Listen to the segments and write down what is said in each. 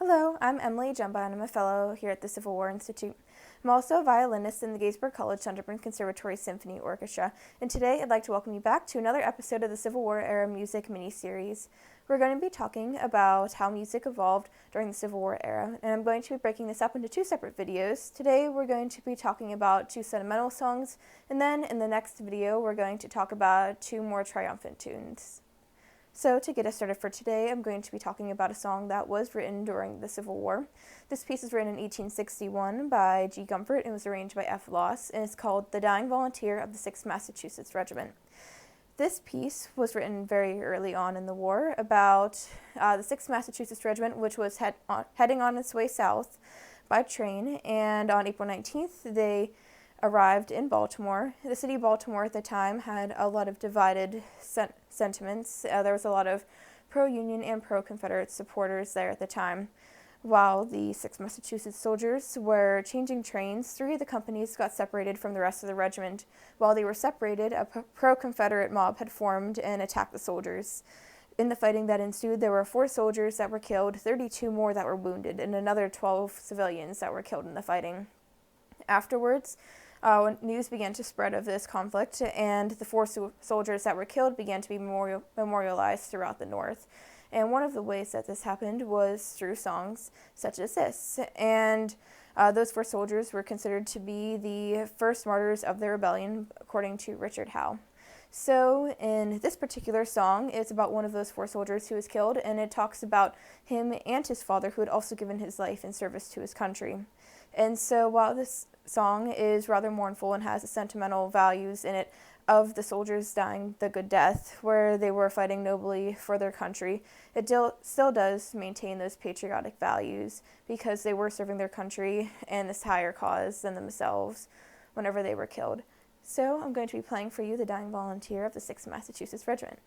Hello, I'm Emily Jumba, and I'm a fellow here at the Civil War Institute. I'm also a violinist in the Gettysburg College Sunderland Conservatory Symphony Orchestra, and today I'd like to welcome you back to another episode of the Civil War era music mini-series. We're going to be talking about how music evolved during the Civil War era, and I'm going to be breaking this up into two separate videos. Today we're going to be talking about two sentimental songs, and then in the next video we're going to talk about two more triumphant tunes. So to get us started for today, I'm going to be talking about a song that was written during the Civil War. This piece was written in 1861 by G. Comfort and was arranged by F. Loss, and it's called The Dying Volunteer of the 6th Massachusetts Regiment. This piece was written very early on in the war about the 6th Massachusetts Regiment, which was heading on its way south by train, and on April 19th, they arrived in Baltimore. The city of Baltimore at the time had a lot of divided sentiments. There was a lot of pro-Union and pro-Confederate supporters there at the time. While the 6th Massachusetts soldiers were changing trains, 3 of the companies got separated from the rest of the regiment. While they were separated, a pro-Confederate mob had formed and attacked the soldiers. In the fighting that ensued, there were 4 soldiers that were killed, 32 more that were wounded, and another 12 civilians that were killed in the fighting. Afterwards, when news began to spread of this conflict, and the 4 soldiers that were killed began to be memorialized throughout the North. And one of the ways that this happened was through songs such as this. And those 4 soldiers were considered to be the first martyrs of the rebellion, according to Richard Howe. So in this particular song, it's about one of those 4 soldiers who was killed, and it talks about him and his father, who had also given his life in service to his country. And so while this song is rather mournful and has the sentimental values in it of the soldiers dying the good death, where they were fighting nobly for their country, it still does maintain those patriotic values because they were serving their country and this higher cause than themselves whenever they were killed. So I'm going to be playing for you The Dying Volunteer of the 6th Massachusetts Regiment.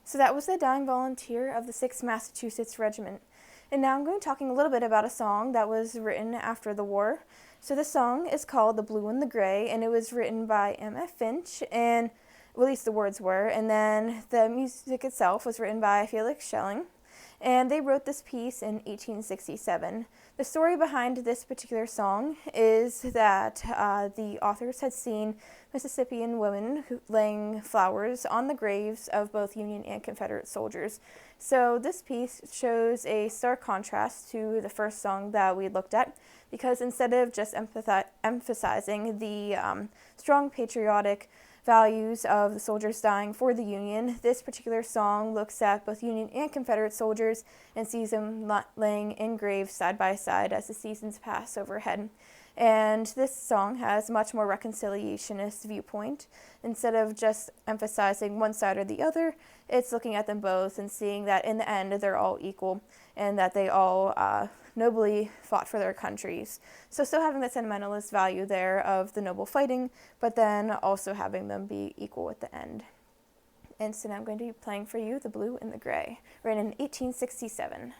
So that was the Dying Volunteer of the 6th Massachusetts Regiment. And now I'm going to be talking a little bit about a song that was written after the war. So this song is called The Blue and the Gray, and it was written by M.F. Finch, and well, at least the words were, and then the music itself was written by Felix Schelling, and they wrote this piece in 1867. The story behind this particular song is that the authors had seen Mississippian women laying flowers on the graves of both Union and Confederate soldiers. So this piece shows a stark contrast to the first song that we looked at, because instead of just emphasizing the strong patriotic values of the soldiers dying for the Union, this particular song looks at both Union and Confederate soldiers and sees them laying in graves side by side as the seasons pass overhead. And this song has a much more reconciliationist viewpoint. Instead of just emphasizing one side or the other, it's looking at them both and seeing that in the end they're all equal and that they all nobly fought for their countries. So still having that sentimentalist value there of the noble fighting, but then also having them be equal at the end. And so now I'm going to be playing for you The Blue and the Gray, written in 1867.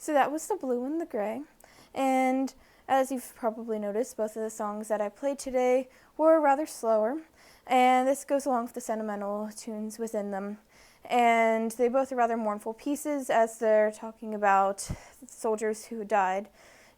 So that was The Blue and the Gray. And as you've probably noticed, both of the songs that I played today were rather slower. And this goes along with the sentimental tunes within them. And they both are rather mournful pieces as they're talking about soldiers who died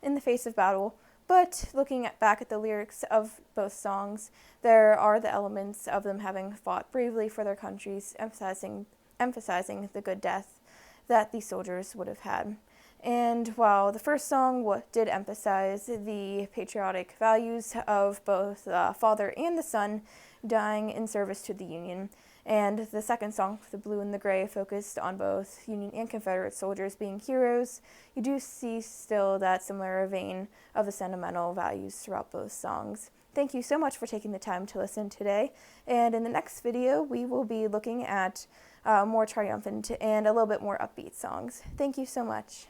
in the face of battle. But looking back at the lyrics of both songs, there are the elements of them having fought bravely for their countries, emphasizing the good death that these soldiers would have had. And while the first song did emphasize the patriotic values of both the father and the son dying in service to the Union, and the second song, The Blue and the Gray, focused on both Union and Confederate soldiers being heroes, you do see still that similar vein of the sentimental values throughout both songs. Thank you so much for taking the time to listen today, and in the next video we will be looking at more triumphant and a little bit more upbeat songs. Thank you so much.